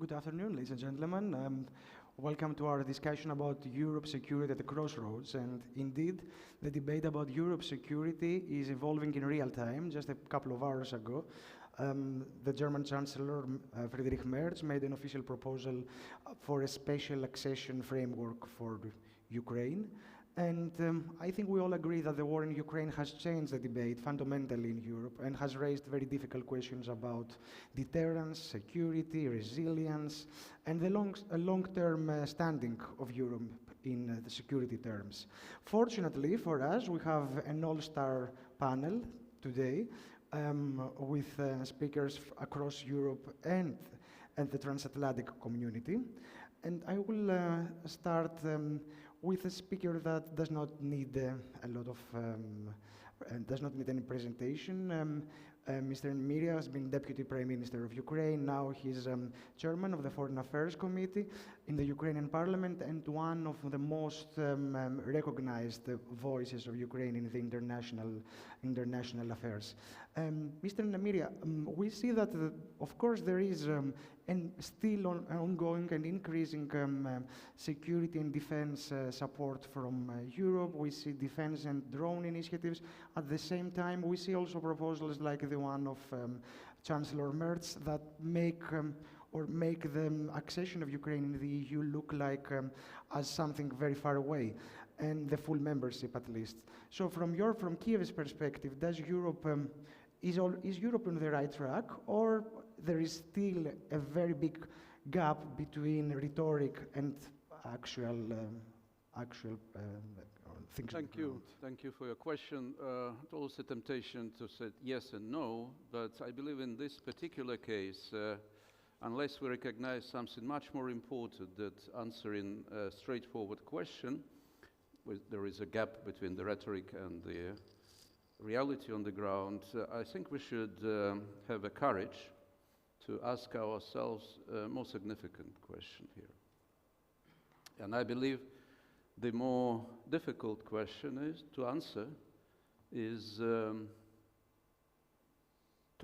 Good afternoon, ladies and gentlemen. Welcome to our discussion about Europe security at the crossroads. And indeed, the debate about Europe security is evolving in real time. Just a couple of hours ago, the German Chancellor, Friedrich Merz, made an official proposal for a special accession framework for Ukraine. And I think we all agree that the war in Ukraine has changed the debate fundamentally in Europe and has raised very difficult questions about deterrence, security, resilience, and the long-term standing of Europe in the security terms. Fortunately for us, we have an all-star panel today with speakers across Europe and the transatlantic community. And I will start with a speaker that does not need does not need any presentation. Mr. Nemyria has been Deputy Prime Minister of Ukraine. Now he's Chairman of the Foreign Affairs Committee in the Ukrainian Parliament and one of the most recognized voices of Ukraine in the international affairs. Mr. Nemyria, we see that, of course, there is still ongoing and increasing security and defense support from Europe. We see defense and drone initiatives. At the same time, we see also proposals like the one of Chancellor Merz that make the accession of Ukraine in the EU look like as something very far away, and the full membership at least. So from Kiev's perspective, does Europe is Europe on the right track, or there is still a very big gap between rhetoric and actual things? Thank you for your question. It's always a temptation to say yes and no, but I believe in this particular case, unless we recognize something much more important than answering a straightforward question, there is a gap between the rhetoric and the reality on the ground. I think we should have a courage to ask ourselves a more significant question here. And I believe the more difficult question is to answer is to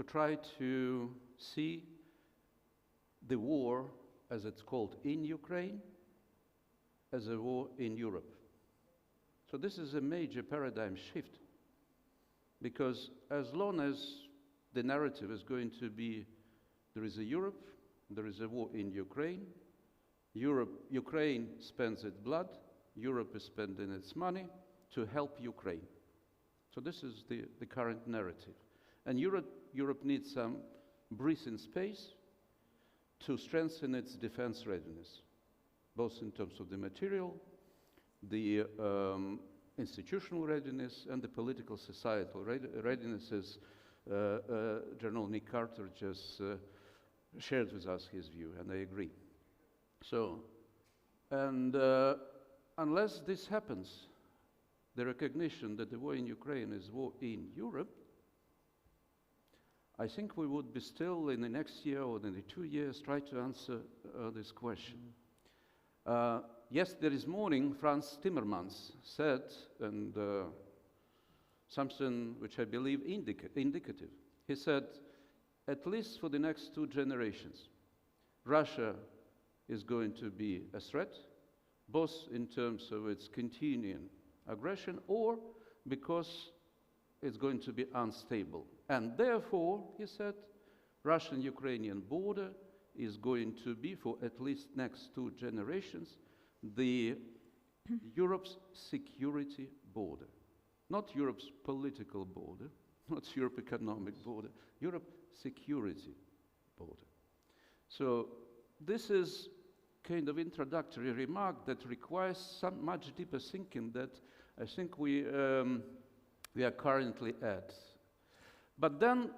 try to see the war, as it's called in Ukraine, as a war in Europe. So this is a major paradigm shift, because as long as the narrative is going to be there is a Europe, there is a war in Ukraine, Ukraine spends its blood, Europe is spending its money to help Ukraine. So this is the current narrative. And Europe needs some breathing space to strengthen its defense readiness, both in terms of the material, the institutional readiness, and the political societal readiness, as General Nick Carter just shared with us his view, and I agree. So, and unless this happens, the recognition that the war in Ukraine is war in Europe, I think we would be still in the next year or in the 2 years try to answer this question. Yesterday morning, Franz Timmermans said, and something which I believe indicative. He said, at least for the next 2 generations, Russia is going to be a threat, both in terms of its continuing aggression or because it's going to be unstable. And therefore, he said, Russian-Ukrainian border is going to be, for at least next 2 generations, the Europe's security border. Not Europe's political border, not Europe's economic border, Europe's security border. So this is kind of introductory remark that requires some much deeper thinking that I think we are currently at. But then,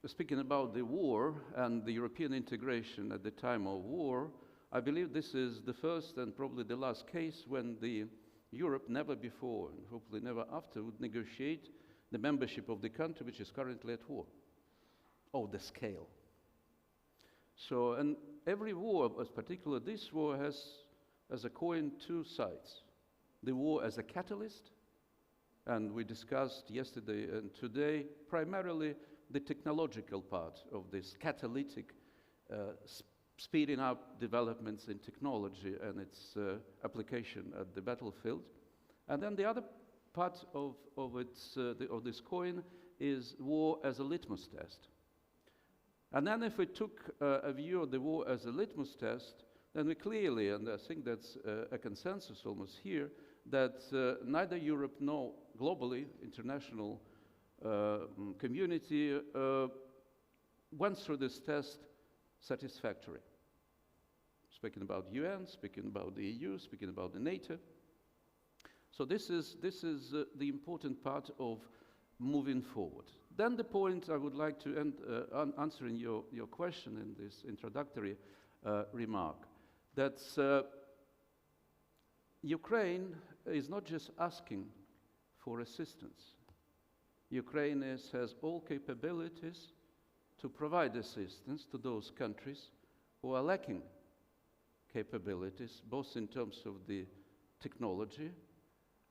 speaking about the war and the European integration at the time of war, I believe this is the first and probably the last case when Europe, never before and hopefully never after, would negotiate the membership of the country which is currently at war, of the scale. So, and every war, as particularly this war, has as a coin 2 sides. The war as a catalyst, and we discussed yesterday and today primarily the technological part of this catalytic speeding up developments in technology and its application at the battlefield. And then the other part of this coin is war as a litmus test. And then if we took a view of the war as a litmus test, then we clearly, and I think that's a consensus almost here, that neither Europe nor globally, international community went through this test satisfactory. Speaking about UN, speaking about the EU, speaking about the NATO. So this is the important part of moving forward. Then the point I would like to end answering your question in this introductory remark, that Ukraine is not just asking for assistance. Ukraine has all capabilities to provide assistance to those countries who are lacking capabilities, both in terms of the technology,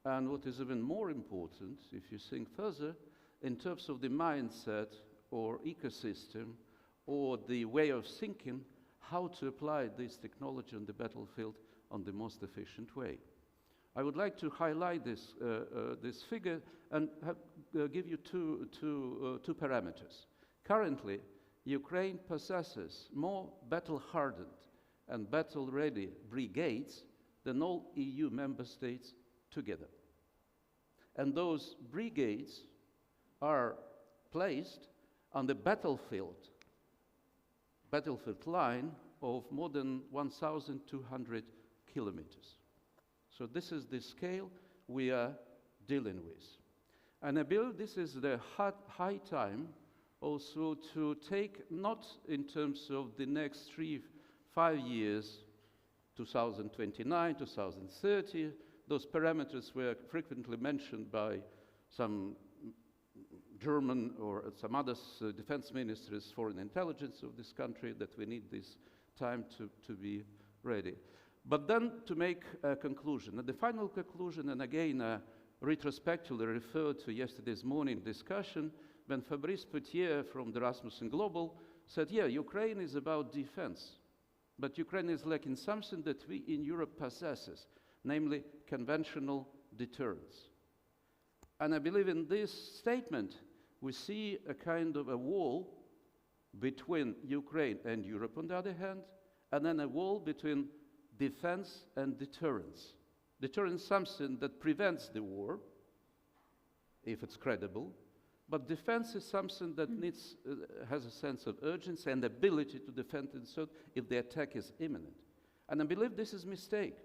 and what is even more important, if you think further, in terms of the mindset or ecosystem or the way of thinking how to apply this technology on the battlefield on the most efficient way. I would like to highlight this figure and give you two parameters. Currently, Ukraine possesses more battle-hardened and battle-ready brigades than all EU member states together. And those brigades are placed on the battlefield line of more than 1,200 kilometers. So this is the scale we are dealing with. And I believe this is the high time also to take, not in terms of the next 3-5 years, 2029, 2030, those parameters were frequently mentioned by some German or some other defense ministers, foreign intelligence of this country, that we need this time to be ready. But then to make a conclusion. And the final conclusion, and again, retrospectively referred to yesterday's morning discussion, when Fabrice Potier from the Rasmussen Global said, yeah, Ukraine is about defense, but Ukraine is lacking something that we in Europe possesses, namely conventional deterrence. And I believe in this statement, we see a kind of a wall between Ukraine and Europe on the other hand, and then a wall between defense and deterrence. Deterrence is something that prevents the war, if it's credible, but defense is something that has a sense of urgency and ability to defend itself if the attack is imminent. And I believe this is a mistake.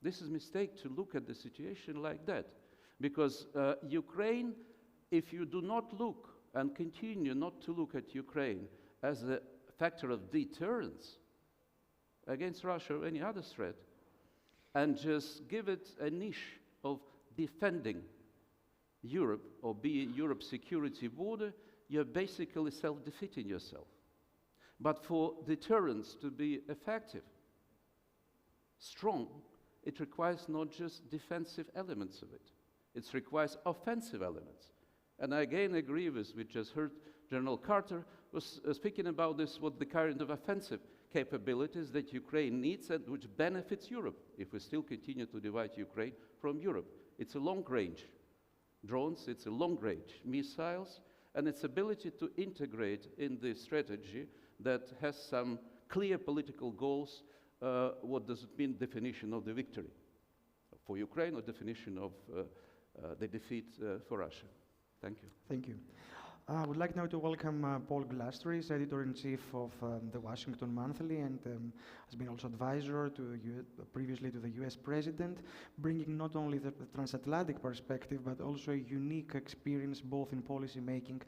This is a mistake to look at the situation like that. Because Ukraine, if you do not look and continue not to look at Ukraine as a factor of deterrence against Russia or any other threat, and just give it a niche of defending Europe or be Europe's security border, you're basically self-defeating yourself. But for deterrence to be effective, strong, it requires not just defensive elements of it. It requires offensive elements. And I again agree with, we just heard General Carter was speaking about this, what the kind of offensive capabilities that Ukraine needs and which benefits Europe if we still continue to divide Ukraine from Europe. It's a long-range drones, it's a long-range missiles, and its ability to integrate in the strategy that has some clear political goals. What does it mean, definition of the victory for Ukraine or definition of the defeat for Russia? Thank you. Thank you. I would like now to welcome Paul Glastris, Editor-in-Chief of the Washington Monthly, and has been also advisor to previously to the US President, bringing not only the transatlantic perspective, but also a unique experience both in policy making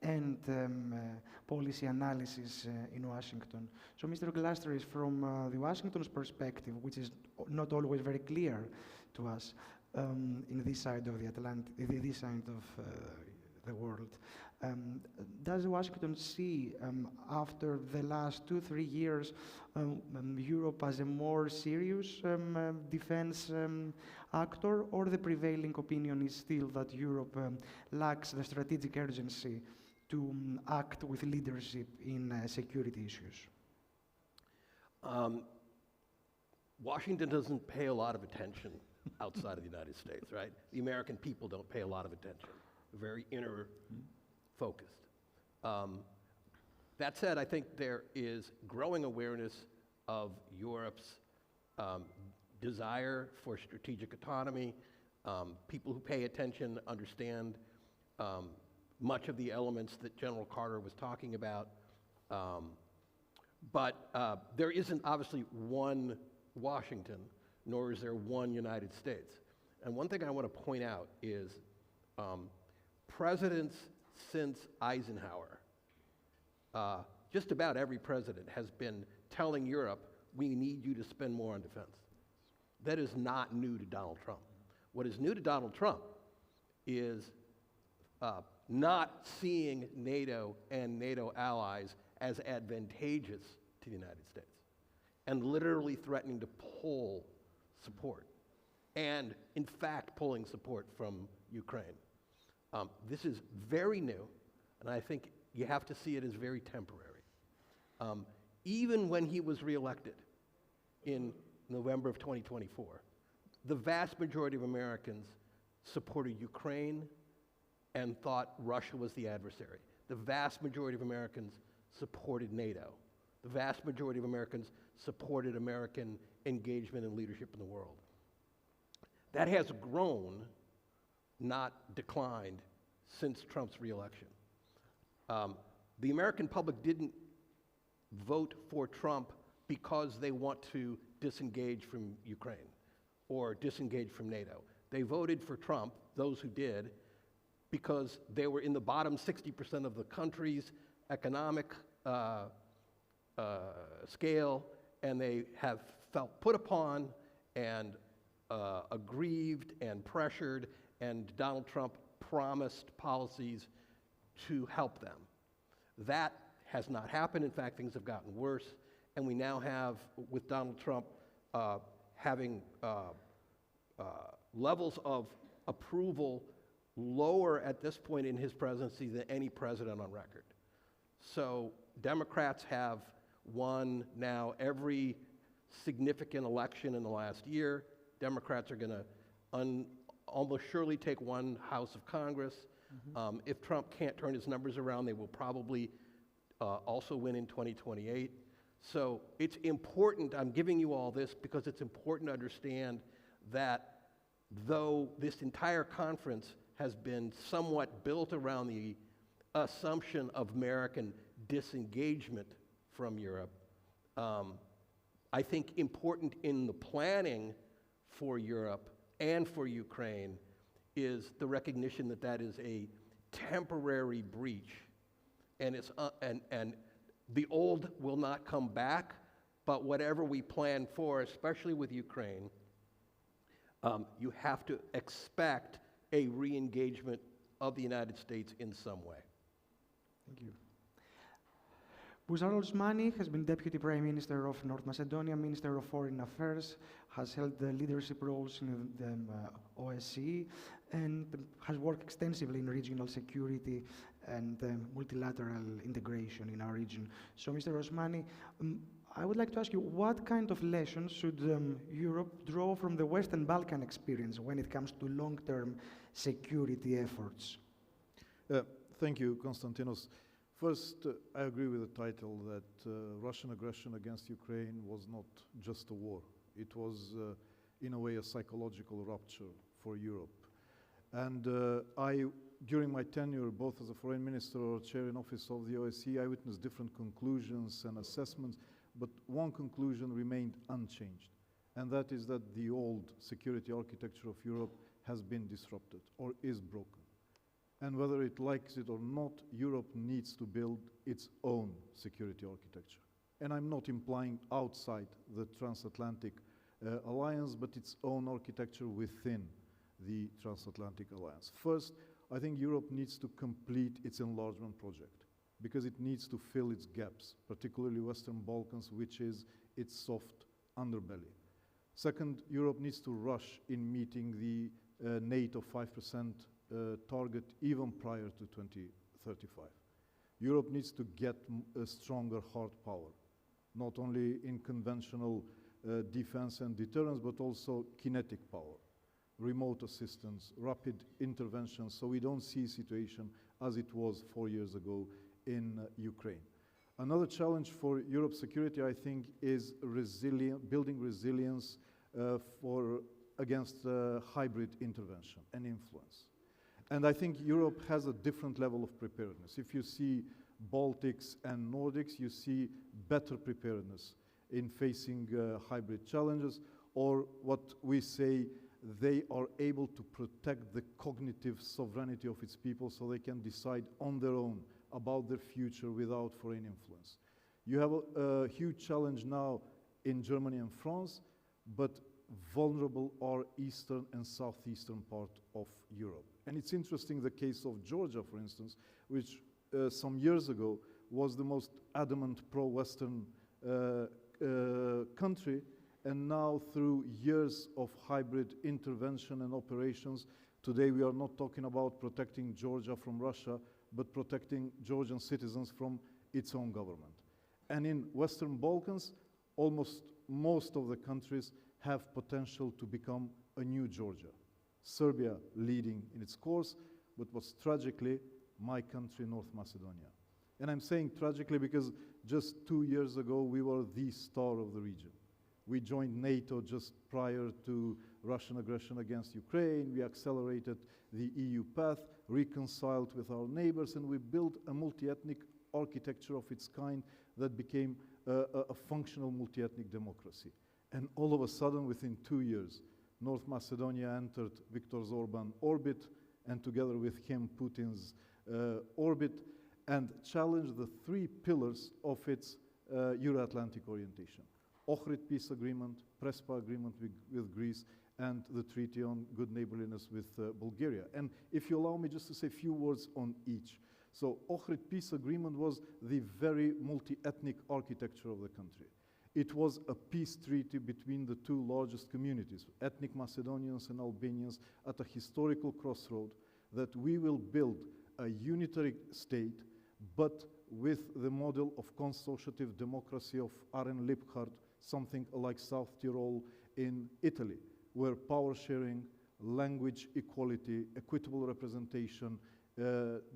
and policy analysis in Washington. So Mr. Glastris, from the Washington's perspective, which is not always very clear to us in this side of the Atlantic, this side of the world, does Washington see, after the last 2-3 years, Europe as a more serious defense actor, or the prevailing opinion is still that Europe lacks the strategic urgency to act with leadership in security issues? Washington doesn't pay a lot of attention outside of the United States, right? The American people don't pay a lot of attention. They're very inner focused. That said, I think there is growing awareness of Europe's desire for strategic autonomy. People who pay attention understand much of the elements that General Carter was talking about. But there isn't obviously one Washington, nor is there one United States. And one thing I want to point out is presidents since Eisenhower, just about every president has been telling Europe, we need you to spend more on defense. That is not new to Donald Trump. What is new to Donald Trump is not seeing NATO and NATO allies as advantageous to the United States, and literally threatening to pull support, and in fact pulling support from Ukraine. This is very new, and I think you have to see it as very temporary. Even when he was reelected in November of 2024, the vast majority of Americans supported Ukraine and thought Russia was the adversary. The vast majority of Americans supported NATO. The vast majority of Americans supported American engagement and leadership in the world. That has grown, not declined, since Trump's reelection. The American public didn't vote for Trump because they want to disengage from Ukraine or disengage from NATO. They voted for Trump, those who did, because they were in the bottom 60% of the country's economic scale, and they have felt put upon and aggrieved and pressured, and Donald Trump promised policies to help them. That has not happened. In fact, things have gotten worse, and we now have, with Donald Trump, having levels of approval lower at this point in his presidency than any president on record. So Democrats have won now every significant election in the last year. Democrats are going to almost surely take one House of Congress. If Trump can't turn his numbers around, they will probably also win in 2028. So it's important, I'm giving you all this because it's important to understand that though this entire conference has been somewhat built around the assumption of American disengagement from Europe, I think important in the planning for Europe and for Ukraine is the recognition that that is a temporary breach, and it's and the old will not come back, but whatever we plan for, especially with Ukraine, you have to expect a re-engagement of the United States in some way. Thank you. Buzar Osmani has been Deputy Prime Minister of North Macedonia, Minister of Foreign Affairs, has held the leadership roles in the OSCE, and has worked extensively in regional security and multilateral integration in our region. So, Mr. Osmani, I would like to ask you, what kind of lessons should Europe draw from the Western Balkan experience when it comes to long-term security efforts? Thank you, Konstantinos. First, I agree with the title that Russian aggression against Ukraine was not just a war. It was, in a way, a psychological rupture for Europe. And during my tenure, both as a foreign minister or chair in office of the OSCE, I witnessed different conclusions and assessments, but one conclusion remained unchanged, and that is that the old security architecture of Europe has been disrupted or is broken. And whether it likes it or not, Europe needs to build its own security architecture. And I'm not implying outside the transatlantic alliance, but its own architecture within the transatlantic alliance. First, I think Europe needs to complete its enlargement project because it needs to fill its gaps, particularly Western Balkans, which is its soft underbelly. Second, Europe needs to rush in meeting the NATO 5% target even prior to 2035. Europe needs to get a stronger hard power. not only in conventional defense and deterrence, but also kinetic power, remote assistance, rapid intervention, so we don't see a situation as it was 4 years ago in Ukraine. Another challenge for Europe's security, I think, is building resilience against hybrid intervention and influence. And I think Europe has a different level of preparedness. If you see Baltics and Nordics, you see better preparedness in facing hybrid challenges, or what we say, they are able to protect the cognitive sovereignty of its people so they can decide on their own about their future without foreign influence. You have a huge challenge now in Germany and France, but vulnerable are eastern and southeastern part of Europe. And it's interesting, the case of Georgia, for instance, which some years ago was the most adamant pro-Western country, and now through years of hybrid intervention and operations, today we are not talking about protecting Georgia from Russia, but protecting Georgian citizens from its own government. And in Western Balkans, almost most of the countries have potential to become a new Georgia. Serbia leading in its course, but was tragically my country, North Macedonia. And I'm saying tragically because just 2 years ago, we were the star of the region. We joined NATO just prior to Russian aggression against Ukraine. We accelerated the EU path, reconciled with our neighbors, and we built a multi-ethnic architecture of its kind that became a functional multi-ethnic democracy. And all of a sudden, within 2 years, North Macedonia entered Viktor Orban's orbit, and together with him, Putin's orbit, and challenged the 3 pillars of its Euro-Atlantic orientation. Ohrid peace agreement, Prespa agreement with Greece, and the treaty on good neighborliness with Bulgaria. And if you allow me just to say a few words on each. So Ohrid peace agreement was the very multi-ethnic architecture of the country. It was a peace treaty between the 2 largest communities, ethnic Macedonians and Albanians, at a historical crossroad, that we will build a unitary state, but with the model of consociative democracy of Aaron Liebhardt, something like South Tyrol in Italy, where power sharing, language equality, equitable representation,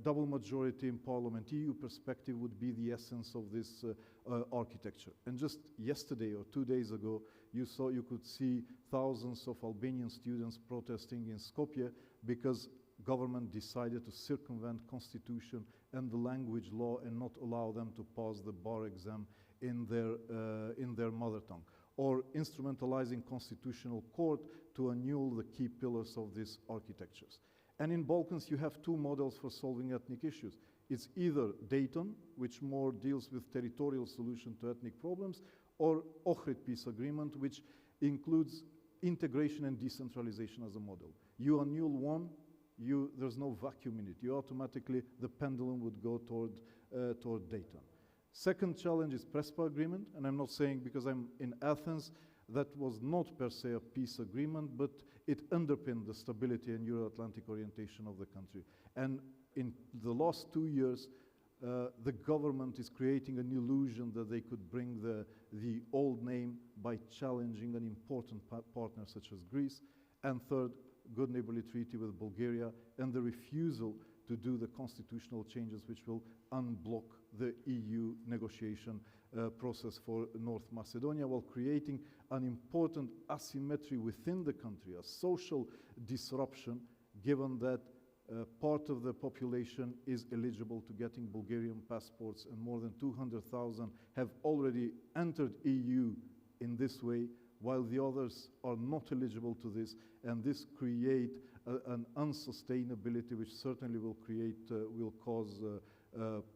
double majority in parliament, EU perspective would be the essence of this architecture. And just yesterday or 2 days ago, you could see thousands of Albanian students protesting in Skopje because government decided to circumvent constitution and the language law and not allow them to pass the bar exam in their mother tongue, or instrumentalizing constitutional court to annul the key pillars of these architectures. And in Balkans, you have 2 models for solving ethnic issues. It's either Dayton, which more deals with territorial solution to ethnic problems, or Ohrid peace agreement, which includes integration and decentralization as a model. You annul one, there's no vacuum in it. You automatically, the pendulum would go toward Dayton. Second challenge is Prespa agreement, and I'm not saying because I'm in Athens, that was not per se a peace agreement, but it underpinned the stability and Euro-Atlantic orientation of the country. And in the last 2 years, the government is creating an illusion that they could bring the old name by challenging an important partner such as Greece. And third, good neighborly treaty with Bulgaria, and the refusal to do the constitutional changes which will unblock the EU negotiation process for North Macedonia, while creating an important asymmetry within the country, a social disruption, given that part of the population is eligible to getting Bulgarian passports, and more than 200,000 have already entered EU in this way, while the others are not eligible to this, and this create an unsustainability which certainly will cause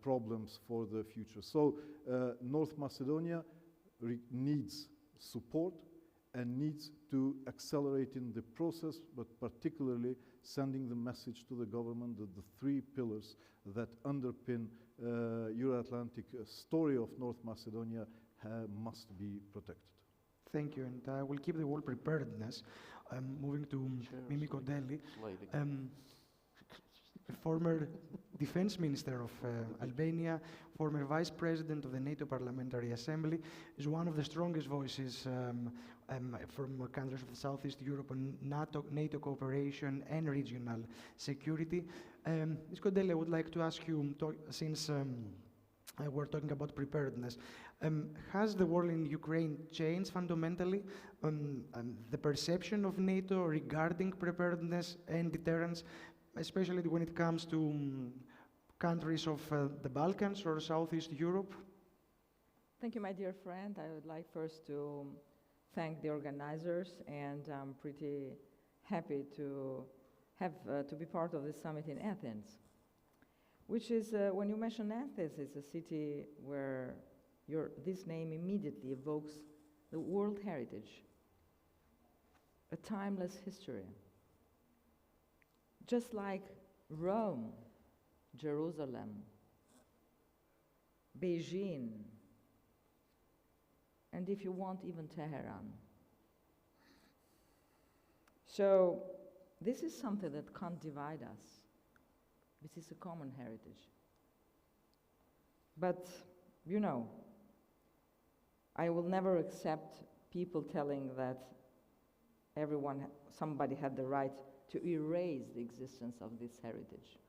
problems for the future. So North Macedonia needs support and needs to accelerate in the process, but particularly sending the message to the government that the 3 pillars that underpin Euro-Atlantic story of North Macedonia must be protected. Thank you, and I will keep the word preparedness. Moving to Mimi Kondelli. former defense minister of Albania, former vice president of the NATO Parliamentary Assembly, is one of the strongest voices from countries of the Southeast Europe on NATO cooperation and regional security. Ms. Kondelli, I would like to ask you, since we're talking about preparedness, has the war in Ukraine changed fundamentally the perception of NATO regarding preparedness and deterrence, especially when it comes to countries of the Balkans or Southeast Europe? Thank you, my dear friend. I would like first to thank the organizers, and I'm pretty happy to have to be part of this summit in Athens, which is, when you mention Athens, it's a city where this name immediately evokes the world heritage, a timeless history. Just like Rome, Jerusalem, Beijing, and if you want, even Tehran. So this is something that can't divide us. This is a common heritage. But, you know, I will never accept people telling that somebody had the right to erase the existence of this heritage.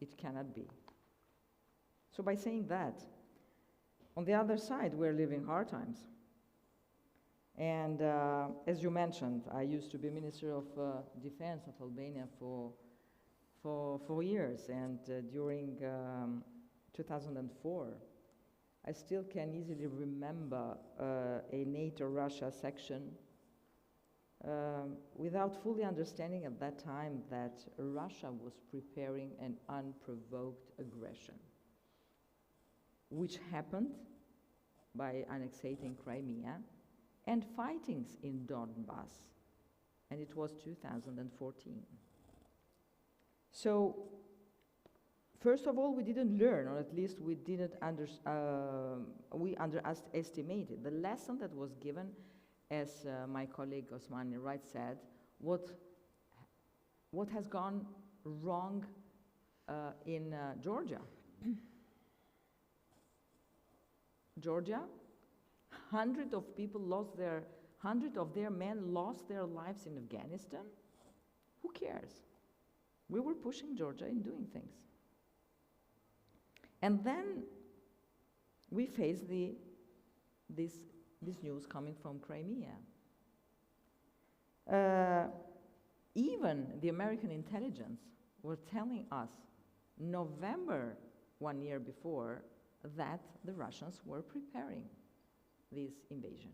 It cannot be. So by saying that, on the other side, we're living hard times. And as you mentioned, I used to be Minister of Defense of Albania for 4 years, and during 2004, I still can easily remember a NATO-Russia section without fully understanding at that time that Russia was preparing an unprovoked aggression, which happened by annexating Crimea and fightings in Donbass, and it was 2014. So, first of all, we didn't learn, or at least we didn't we underestimated the lesson that was given, as my colleague Osmani Wright said, what has gone wrong in Georgia. Georgia, hundreds of their men lost their lives in Afghanistan. Who cares? We were pushing Georgia in doing things. And then we faced this news coming from Crimea. Even the American intelligence were telling us November 1 year before that the Russians were preparing this invasion.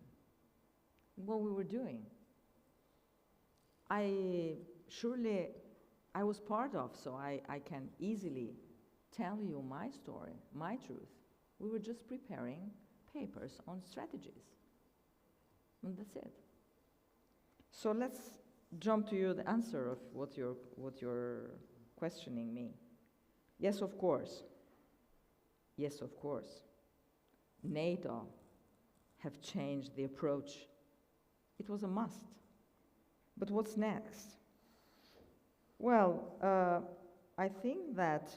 What we were doing, I was part of, so I can easily tell you my story, my truth. We were just preparing papers on strategies, and that's it. So let's jump to the answer of what you're questioning me. Yes, of course. Yes, of course. NATO have changed the approach. It was a must. But what's next? Well, I think that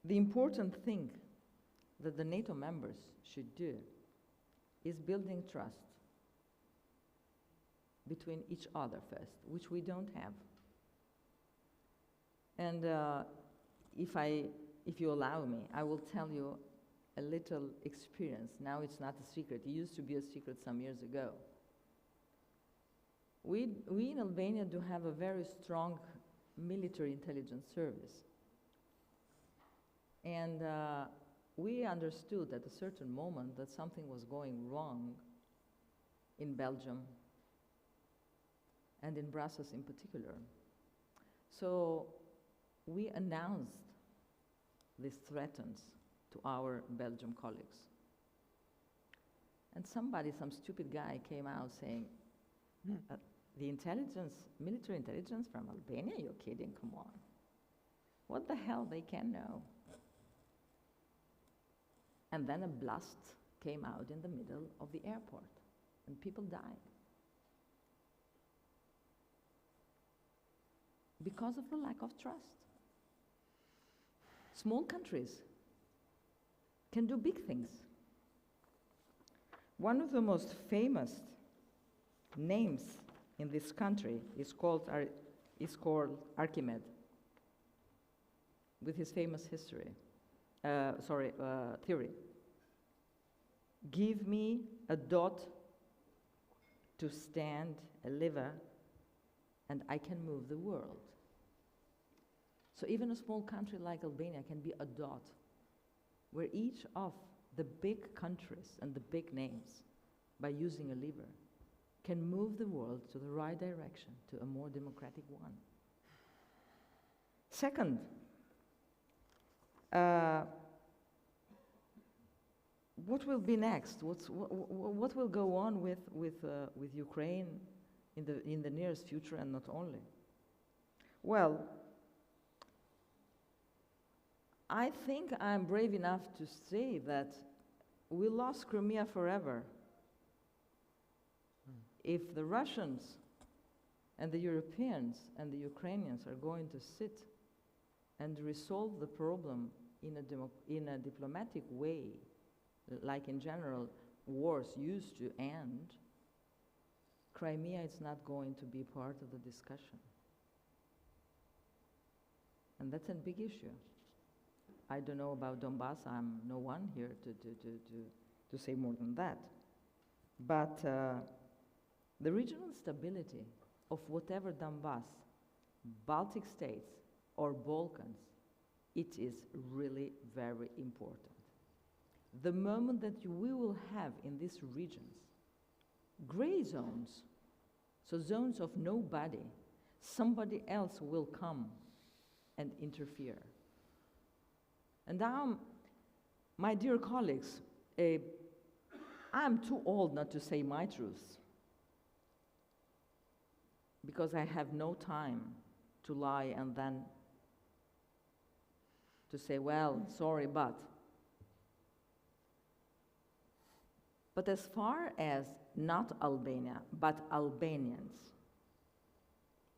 the important thing that the NATO members should do is building trust between each other first, which we don't have. And if you allow me, I will tell you a little experience. Now it's not a secret. It used to be a secret some years ago. We in Albania do have a very strong military intelligence service. And we understood at a certain moment that something was going wrong in Belgium and in Brussels in particular. So we announced these threats to our Belgian colleagues. And some stupid guy came out saying, the military intelligence from Albania, you're kidding, come on. What the hell they can know? And then a blast came out in the middle of the airport, and people died. because of the lack of trust. Small countries can do big things. One of the most famous names in this country is called Archimedes, with his famous theory. Give me a dot to stand a lever, and I can move the world. So even a small country like Albania can be a dot, where each of the big countries and the big names, by using a lever, can move the world to the right direction, to a more democratic one. Second, what will be next? What will go on with Ukraine in the nearest future, and not only? Well, I think I'm brave enough to say that we lost Crimea forever. If the Russians and the Europeans and the Ukrainians are going to sit and resolve the problem in a diplomatic way, like in general wars used to end, Crimea is not going to be part of the discussion. And that's a big issue. I don't know about Donbass. I'm no one here to say more than that. But the regional stability of whatever Donbass, Baltic states, or Balkans, it is really very important. The moment that we will have in these regions gray zones, so zones of nobody, somebody else will come and interfere. And my dear colleagues, I'm too old not to say my truths, because I have no time to lie and then to say, well, sorry, but. But as far as not Albania, but Albanians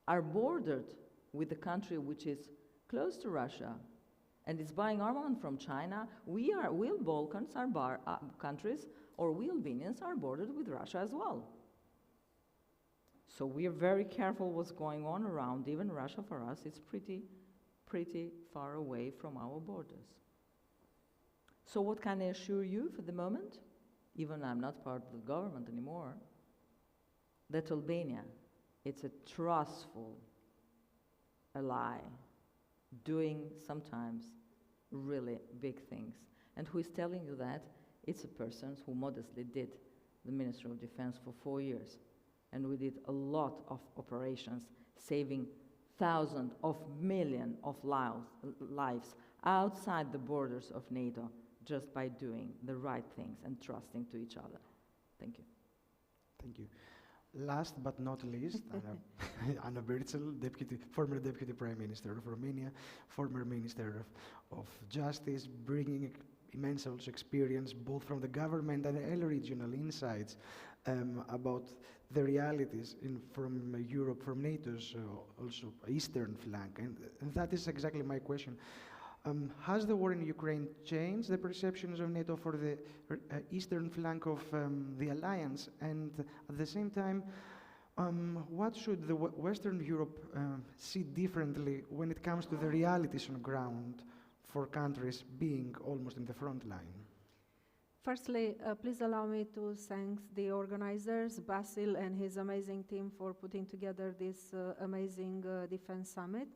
are bordered with a country which is close to Russia and is buying armament from China, we Balkans are countries, or we Albanians are bordered with Russia as well. So we are very careful what's going on around. Even Russia for us is pretty far away from our borders. So what can I assure you for the moment, even I'm not part of the government anymore, that Albania, it's a trustful ally, doing sometimes really big things. And who is telling you that? It's a person who modestly did the Ministry of Defense for 4 years. And we did a lot of operations, saving thousands of millions of lives outside the borders of NATO, just by doing the right things and trusting to each other. Thank you. Thank you. Last but not least, Anna Berzel, former Deputy Prime Minister of Romania, former Minister of Justice, bringing immense experience both from the government and regional insights about the realities from Europe, from NATO's also eastern flank. And that is exactly my question. Has the war in Ukraine changed the perceptions of NATO for the eastern flank of the alliance? And at the same time, what should the Western Europe see differently when it comes to the realities on ground for countries being almost in the front line? Firstly, please allow me to thank the organizers, Basil and his amazing team, for putting together this amazing defense summit.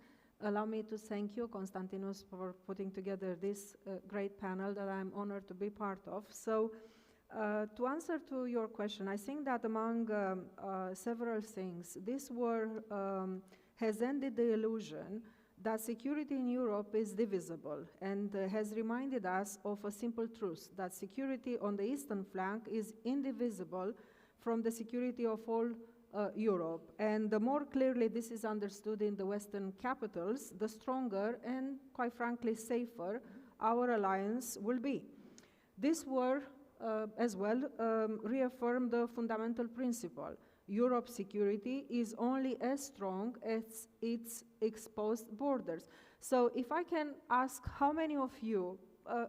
Allow me to thank you, Konstantinos, for putting together this great panel that I'm honored to be part of. So, to answer to your question, I think that among several things, this war has ended the illusion that security in Europe is divisible, and has reminded us of a simple truth, that security on the eastern flank is indivisible from the security of all Europe. And the more clearly this is understood in the Western capitals, the stronger and, quite frankly, safer our alliance will be. This war, as well, reaffirmed the fundamental principle. Europe's security is only as strong as its exposed borders. So if I can ask how many of you,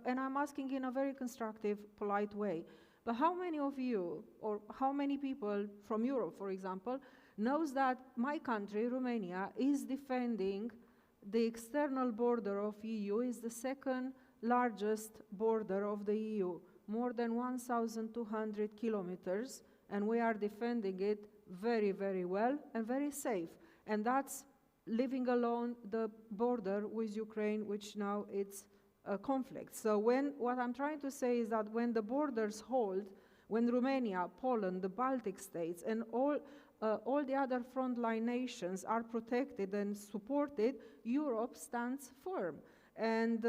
and I'm asking in a very constructive, polite way, but how many of you, or how many people from Europe, for example, knows that my country, Romania, is defending the external border of EU, is the second largest border of the EU, more than 1,200 kilometers, and we are defending it very, very well and very safe. And that's leaving alone the border with Ukraine, which now it's a conflict. So what I'm trying to say is that when the borders hold, when Romania, Poland, the Baltic states, and all the other frontline nations are protected and supported, Europe stands firm. And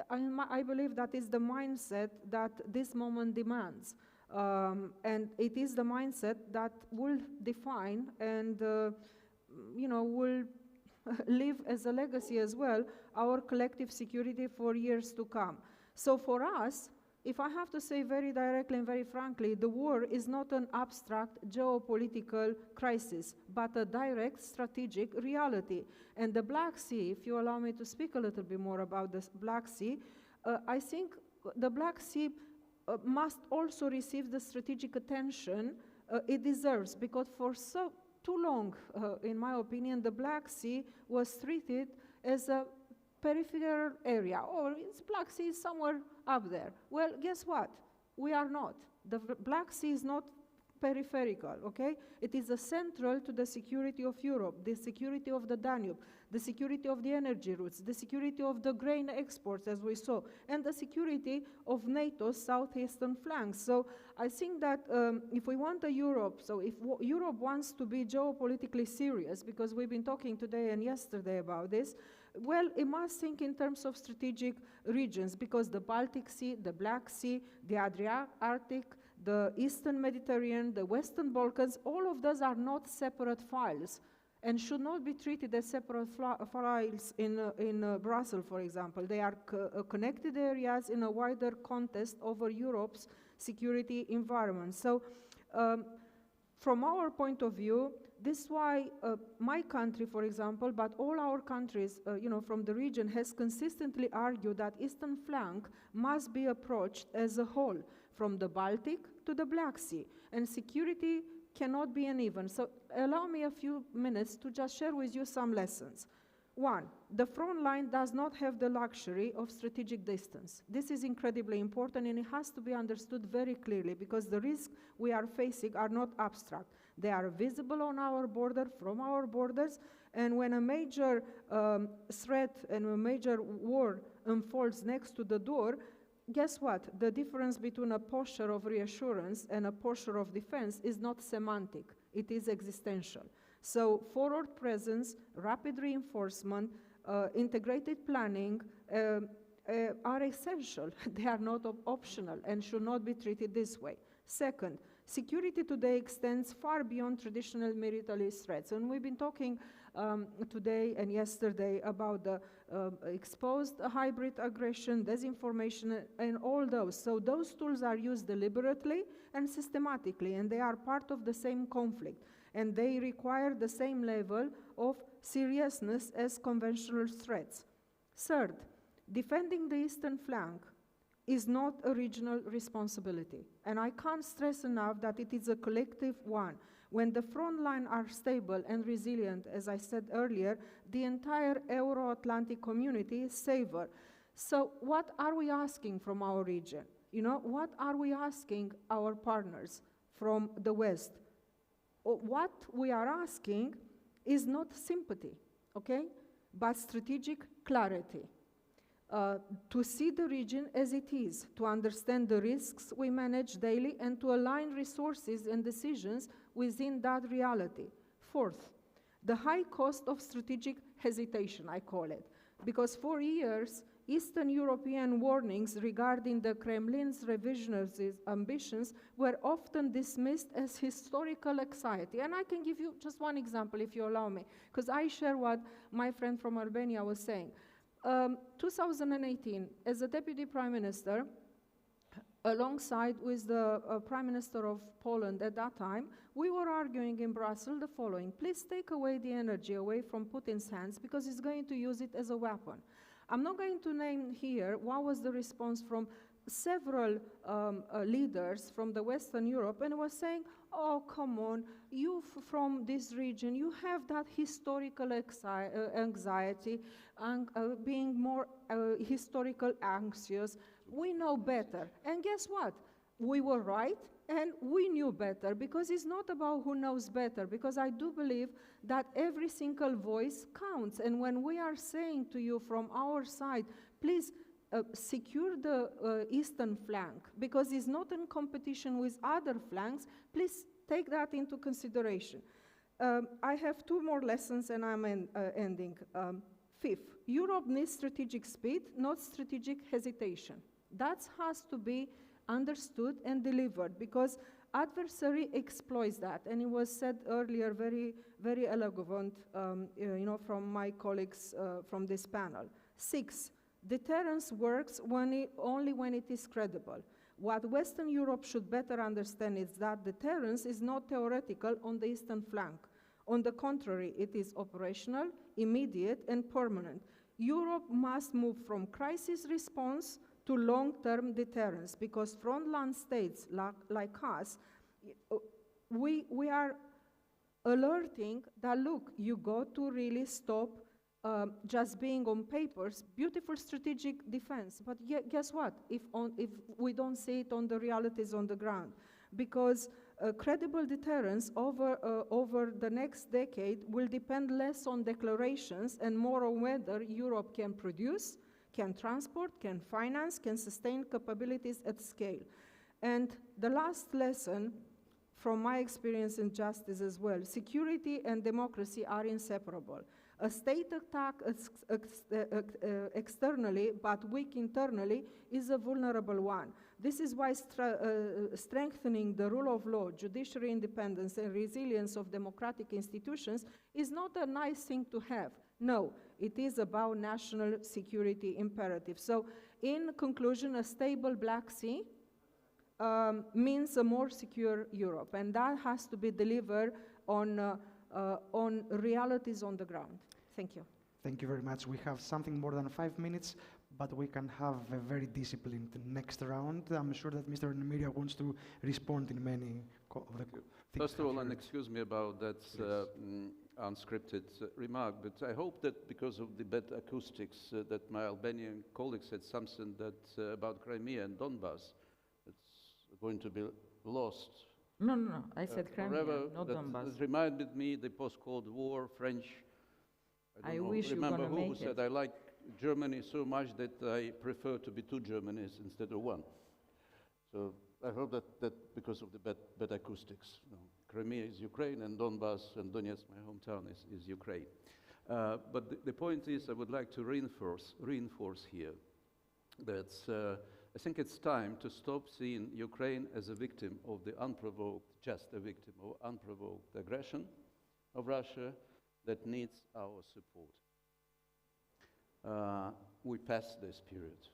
I believe that is the mindset that this moment demands. And it is the mindset that will define and will live as a legacy as well our collective security for years to come. So for us, if I have to say very directly and very frankly, the war is not an abstract geopolitical crisis, but a direct strategic reality. And the Black Sea, if you allow me to speak a little bit more about the Black Sea, I think the Black Sea must also receive the strategic attention it deserves, because for too long, in my opinion, the Black Sea was treated as a peripheral area. Oh, it's Black Sea is somewhere up there. Well, guess what? We are not. The Black Sea is not peripheral, okay? It is central to the security of Europe, the security of the Danube, the security of the energy routes, the security of the grain exports, as we saw, and the security of NATO's southeastern flanks. So I think that if we want a Europe, so if Europe wants to be geopolitically serious, because we've been talking today and yesterday about this, well, it must think in terms of strategic regions, because the Baltic Sea, the Black Sea, the Adriatic, the Eastern Mediterranean, the Western Balkans, all of those are not separate files and should not be treated as separate files in Brussels, for example. They are connected areas in a wider context over Europe's security environment. So from our point of view, this is why my country, for example, but all our countries from the region has consistently argued that Eastern flank must be approached as a whole, from the Baltic to the Black Sea, and security cannot be uneven. So allow me a few minutes to just share with you some lessons. One, the front line does not have the luxury of strategic distance. This is incredibly important, and it has to be understood very clearly, because the risks we are facing are not abstract. They are visible on our border, from our borders, and when a major threat and a major war unfolds next to the door, guess what? The difference between a posture of reassurance and a posture of defense is not semantic, it is existential. So forward presence, rapid reinforcement, integrated planning are essential. They are not optional and should not be treated this way. Second, security today extends far beyond traditional military threats. And we've been talking today and yesterday about the exposed hybrid aggression, disinformation, and all those. So those tools are used deliberately and systematically, and they are part of the same conflict. And they require the same level of seriousness as conventional threats. Third, defending the eastern flank is not a regional responsibility. And I can't stress enough that it is a collective one. When the front line are stable and resilient, as I said earlier, the entire Euro-Atlantic community is safer. So what are we asking from our region? What are we asking our partners from the West? What we are asking is not sympathy, okay, but strategic clarity. To see the region as it is, to understand the risks we manage daily, and to align resources and decisions within that reality. Fourth, the high cost of strategic hesitation, I call it, because for years, Eastern European warnings regarding the Kremlin's revisionist ambitions were often dismissed as historical anxiety. And I can give you just one example, if you allow me, because I share what my friend from Albania was saying. 2018, as a deputy prime minister, alongside with the Prime Minister of Poland at that time, we were arguing in Brussels the following: please take away the energy away from Putin's hands because he's going to use it as a weapon. I'm not going to name here what was the response from several leaders from the Western Europe, and was saying, oh, come on, you from this region, you have that historical anxiety and being more historical anxious. We know better. And guess what? We were right, and we knew better, because it's not about who knows better, because I do believe that every single voice counts. And when we are saying to you from our side, please secure the eastern flank, because it's not in competition with other flanks, please take that into consideration. I have two more lessons and I'm ending. Fifth, Europe needs strategic speed, not strategic hesitation. That has to be understood and delivered, because adversary exploits that, and it was said earlier, very, very eloquent, from my colleagues from this panel. Six, deterrence works only when it is credible. What Western Europe should better understand is that deterrence is not theoretical on the eastern flank. On the contrary, it is operational, immediate, and permanent. Europe must move from crisis response to long-term deterrence, because frontline states like us, we are alerting that, look, you got to really stop just being on papers, beautiful strategic defense. But guess what? If we don't see it on the realities on the ground, because credible deterrence over the next decade will depend less on declarations and more on whether Europe can produce, can transport, can finance, can sustain capabilities at scale. And the last lesson, from my experience in justice as well, security and democracy are inseparable. A state attack externally but weak internally is a vulnerable one. This is why strengthening the rule of law, judiciary independence, and resilience of democratic institutions is not a nice thing to have. No, it is about national security imperative. So, in conclusion, a stable Black Sea means a more secure Europe, and that has to be delivered on realities on the ground. Thank you. Thank you very much. We have something more than 5 minutes, but we can have a very disciplined next round. I'm sure that Mr. Nemyria wants to respond in many of the things. First of all, and excuse me about that unscripted remark, but I hope that because of the bad acoustics that my Albanian colleague said something that about Crimea and Donbass, it's going to be lost. No. I said Crimea, forever. not Donbass. It reminded me the post-Cold War French. I wish you were going to make it. Said I like Germany so much that I prefer to be two Germanys instead of one. So I hope that because of the bad acoustics, Crimea is Ukraine, and Donbass and Donetsk, my hometown, is Ukraine. But the point is, I would like to reinforce here that I think it's time to stop seeing Ukraine as a victim of the just a victim of unprovoked aggression of Russia that needs our support. We passed this period.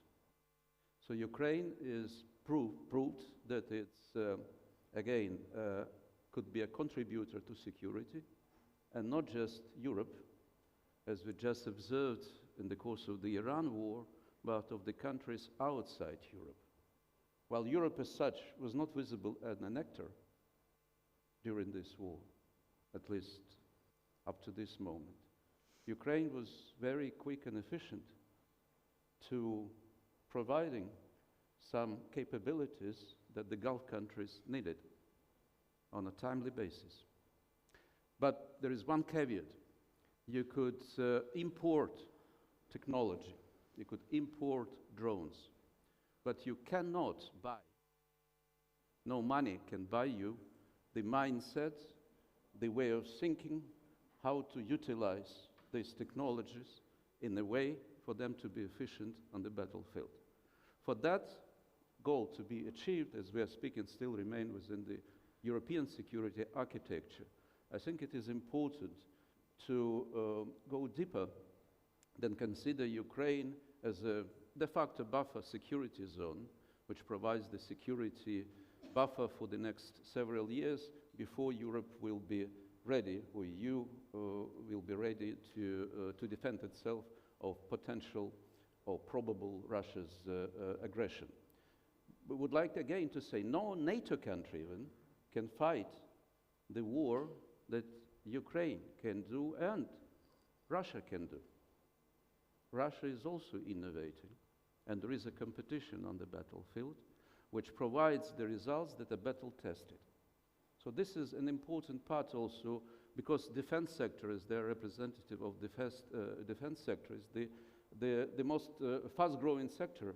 So Ukraine is proved that it's, again, could be a contributor to security, and not just Europe, as we just observed in the course of the Iran war, but of the countries outside Europe. While Europe as such was not visible as an actor during this war, at least up to this moment, Ukraine was very quick and efficient to providing some capabilities that the Gulf countries needed on a timely basis. But there is one caveat. You could import technology. You could import drones. But you cannot buy, no money can buy you the mindset, the way of thinking, how to utilize these technologies in a way for them to be efficient on the battlefield. For that goal to be achieved, as we are speaking, still remain within the European security architecture, I think it is important to go deeper than consider Ukraine as a de facto buffer security zone, which provides the security buffer for the next several years before Europe will be ready, or EU will be ready to defend itself of potential or probable Russia's aggression. We would like again to say no NATO country even can fight the war that Ukraine can do and Russia can do. Russia is also innovating, and there is a competition on the battlefield which provides the results that are battle tested. So this is an important part also, because defense sector is their representative of defense sector, is the most fast-growing sector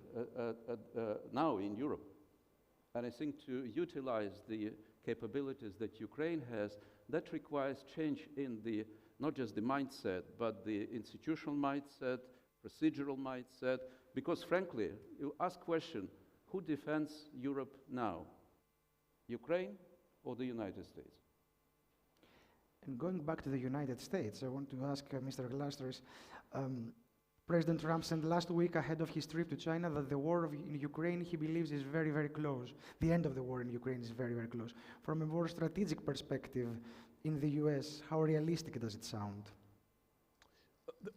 now in Europe. And I think to utilize the capabilities that Ukraine has, that requires change in the, not just the mindset, but the institutional mindset, procedural mindset, because frankly, you ask question, who defends Europe now? Ukraine or the United States? And going back to the United States, I want to ask Mr. Glasters, President Trump said last week ahead of his trip to China that the war in Ukraine, he believes, is very, very close. The end of the war in Ukraine is very, very close. From a more strategic perspective, in the US, how realistic does it sound?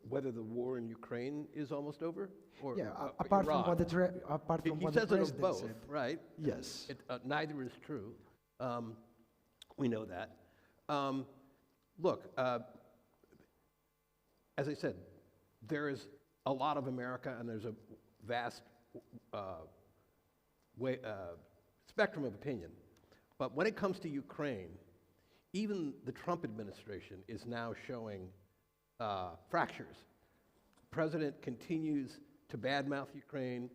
Whether the war in Ukraine is almost over? Or, yeah, apart from Iraq? what the president both, said. right? Yes. Neither is true. We know that. Look, as I said, there is a lot of America, and there's a vast spectrum of opinion. But when it comes to Ukraine, even the Trump administration is now showing fractures. The president continues to badmouth Ukraine,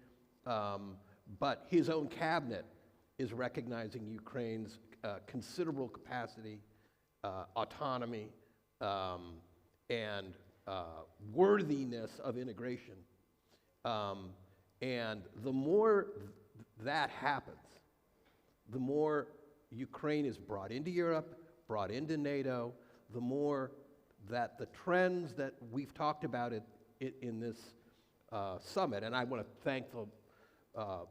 but his own cabinet is recognizing Ukraine's considerable capacity, autonomy, and worthiness of integration. And the more that happens, the more Ukraine is brought into Europe, brought into NATO, the more that the trends that we've talked about in this summit, and I want to thank the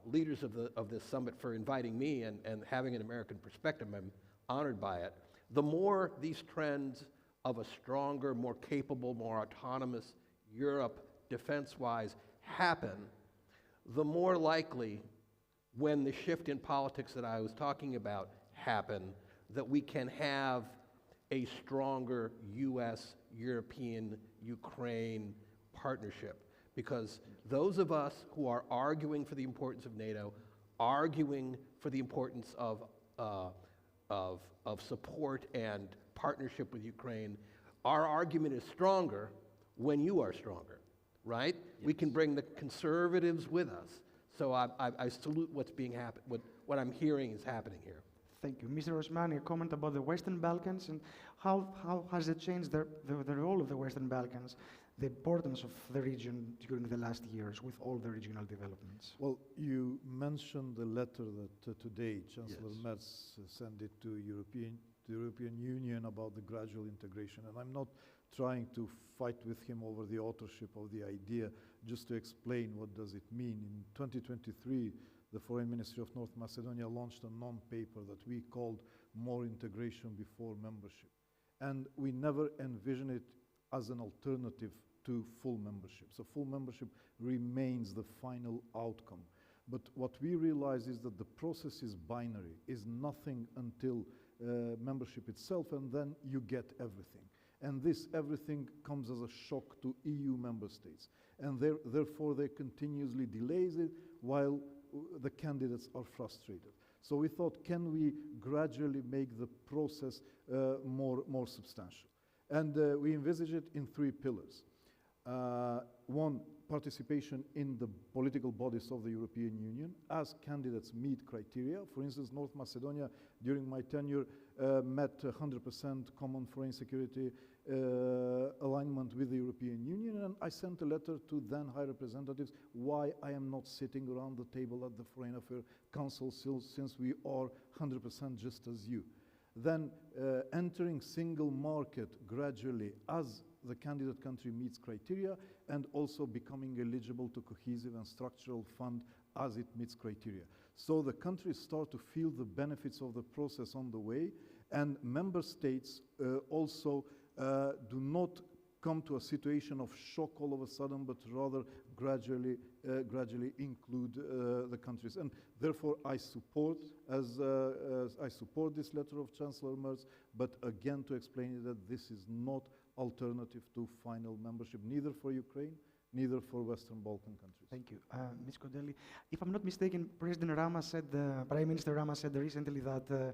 leaders of this summit for inviting me and having an American perspective. I'm honored by it. The more these trends of a stronger, more capable, more autonomous Europe, defense-wise, happen, the more likely, when the shift in politics that I was talking about happen, that we can have a stronger U.S., European, Ukraine partnership. Because those of us who are arguing for the importance of NATO, arguing for the importance of support and partnership with Ukraine, our argument is stronger when you are stronger, right? Yes. We can bring the conservatives with us. So I salute what I'm hearing is happening here. Thank you. Mr. Osmani, a comment about the Western Balkans, and how has it changed the role of the Western Balkans, the importance of the region during the last years with all the regional developments? Well, you mentioned the letter that today Chancellor Yes. Merz sent it to the European Union about the gradual integration. And I'm not trying to fight with him over the authorship of the idea, just to explain what does it mean. In 2023, the Foreign Ministry of North Macedonia launched a non-paper that we called More Integration Before Membership. And we never envisioned it as an alternative to full membership. So full membership remains the final outcome. But what we realize is that the process is binary, is nothing until membership itself, and then you get everything. And this everything comes as a shock to EU member states. And therefore they continuously delays it while the candidates are frustrated. So we thought, can we gradually make the process more substantial? And we envisage it in 3 pillars. One, participation in the political bodies of the European Union as candidates meet criteria. For instance, North Macedonia, during my tenure, met 100% common foreign security alignment with the European Union, and I sent a letter to then High Representatives why I am not sitting around the table at the Foreign Affairs Council since we are 100% just as you. Then entering single market gradually as the candidate country meets criteria and also becoming eligible to cohesive and structural fund as it meets criteria. So the countries start to feel the benefits of the process on the way, and member states also do not come to a situation of shock all of a sudden, but rather gradually include the countries. And therefore, I support this letter of Chancellor Merz, but again to explain that this is not alternative to final membership, neither for Ukraine, neither for Western Balkan countries. Thank you. Ms. Kondelli, if I'm not mistaken, Prime Minister Rama said recently that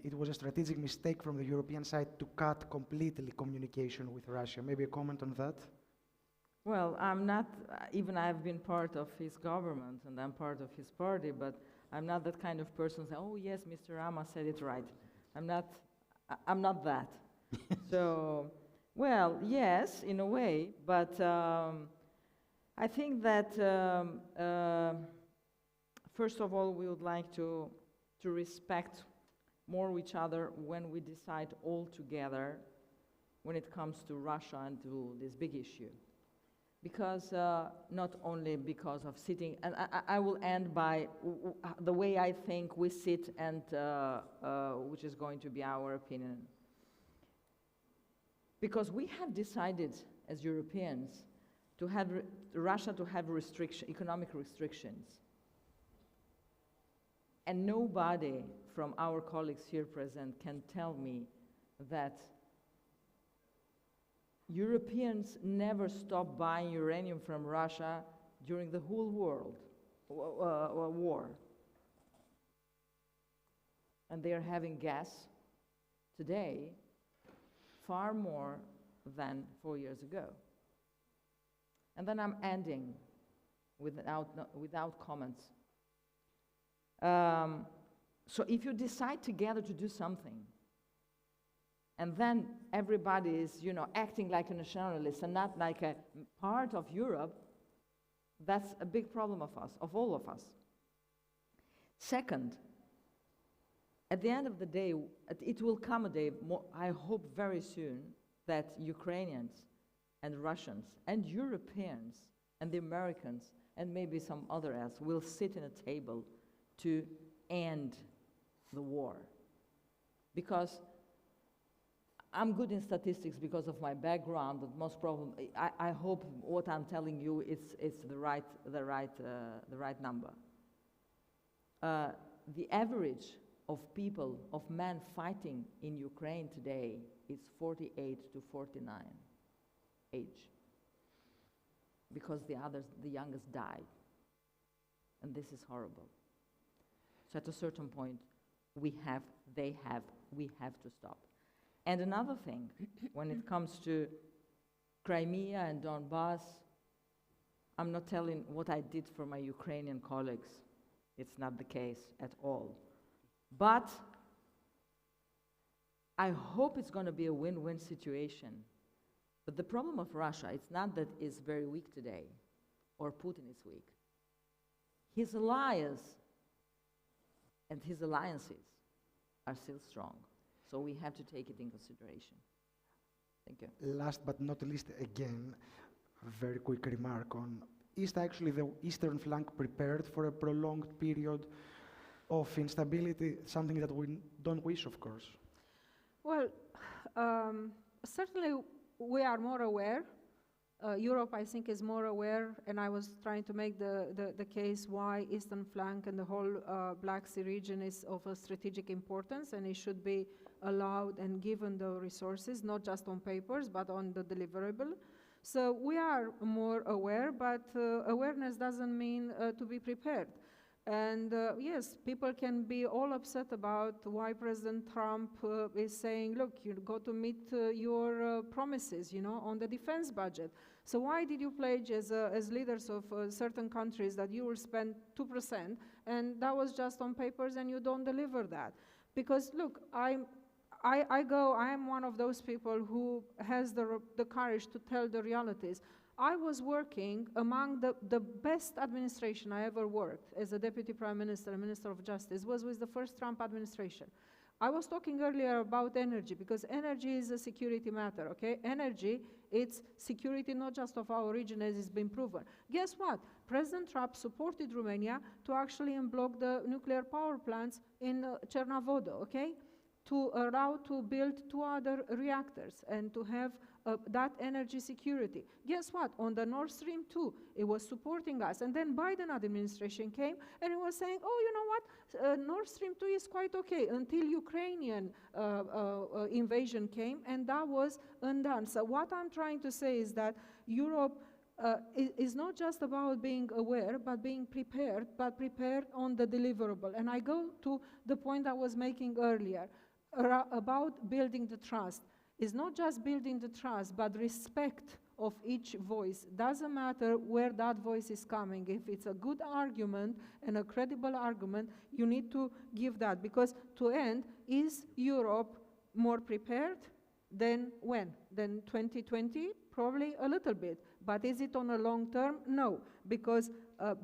it was a strategic mistake from the European side to cut completely communication with Russia. Maybe a comment on that? Well, I'm not, even I've been part of his government and I'm part of his party, but I'm not that kind of person who says, oh yes, Mr. Rama said it right. I'm not that. So, well, yes, in a way, but I think that first of all, we would like to respect more each other when we decide all together when it comes to Russia and to this big issue. Because not only because of sitting, and I will end by the way I think we sit and which is going to be our opinion. Because we have decided as Europeans to have Russia to have economic restrictions. And nobody from our colleagues here present can tell me that Europeans never stopped buying uranium from Russia during the whole world war. And they are having gas today far more than 4 years ago. And then I'm ending without comments. So if you decide together to do something, and then everybody is, acting like a nationalist and not like a part of Europe, that's a big problem of all of us. Second, at the end of the day, it will come a day, I hope very soon, that Ukrainians and Russians and Europeans and the Americans and maybe some other else will sit in a table to end the war. Because I'm good in statistics because of my background, but most probably, I hope what I'm telling you is the right number. The average of people, of men fighting in Ukraine today is 48 to 49 age. Because the youngest died. And this is horrible. So at a certain point, we have to stop. And another thing, when it comes to Crimea and Donbass, I'm not telling what I did for my Ukrainian colleagues. It's not the case at all. But I hope it's going to be a win-win situation. But the problem of Russia, it's not that it's very weak today, or Putin is weak. His allies and his alliances are still strong. So we have to take it in consideration. Thank you. Last but not least, again, a very quick remark on, is actually the eastern flank prepared for a prolonged period of instability, something that we don't wish, of course? Well, certainly we are more aware. Europe, I think, is more aware, and I was trying to make the case why eastern flank and the whole Black Sea region is of a strategic importance, and it should be allowed and given the resources, not just on papers, but on the deliverable. So we are more aware, but awareness doesn't mean to be prepared. And yes, people can be all upset about why President Trump is saying, look, you've got to meet your promises, on the defense budget. So why did you pledge as leaders of certain countries that you will spend 2%, and that was just on papers and you don't deliver that? Because look, I am one of those people who has the courage to tell the realities. I was working among the best administration I ever worked as a deputy prime minister and minister of justice was with the first Trump administration. I was talking earlier about energy, because energy is a security matter, okay? Energy, it's security not just of our region, as has been proven. Guess what? President Trump supported Romania to actually unblock the nuclear power plants in Cernavodă, okay? To allow to build 2 other reactors and to have that energy security. Guess what? On the Nord Stream 2, it was supporting us. And then Biden administration came and it was saying, oh, you know what? Nord Stream 2 is quite okay, until Ukrainian invasion came, and that was undone. So what I'm trying to say is that Europe is not just about being aware, but being prepared, but prepared on the deliverable. And I go to the point I was making earlier about building the trust. It's not just building the trust, but respect of each voice. Doesn't matter where that voice is coming. If it's a good argument and a credible argument, you need to give that. Because to end, is Europe more prepared than when? Than 2020? Probably a little bit. But is it on a long term? No. Because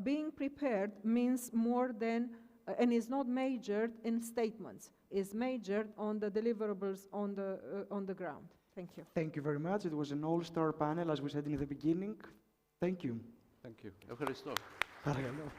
being prepared means more than, and is not measured in statements. Is measured on the deliverables on the ground. Thank you. Thank you very much. It was an all-star panel, as we said in the beginning. Thank you. Thank you. Ευχαριστώ. Παρακαλώ.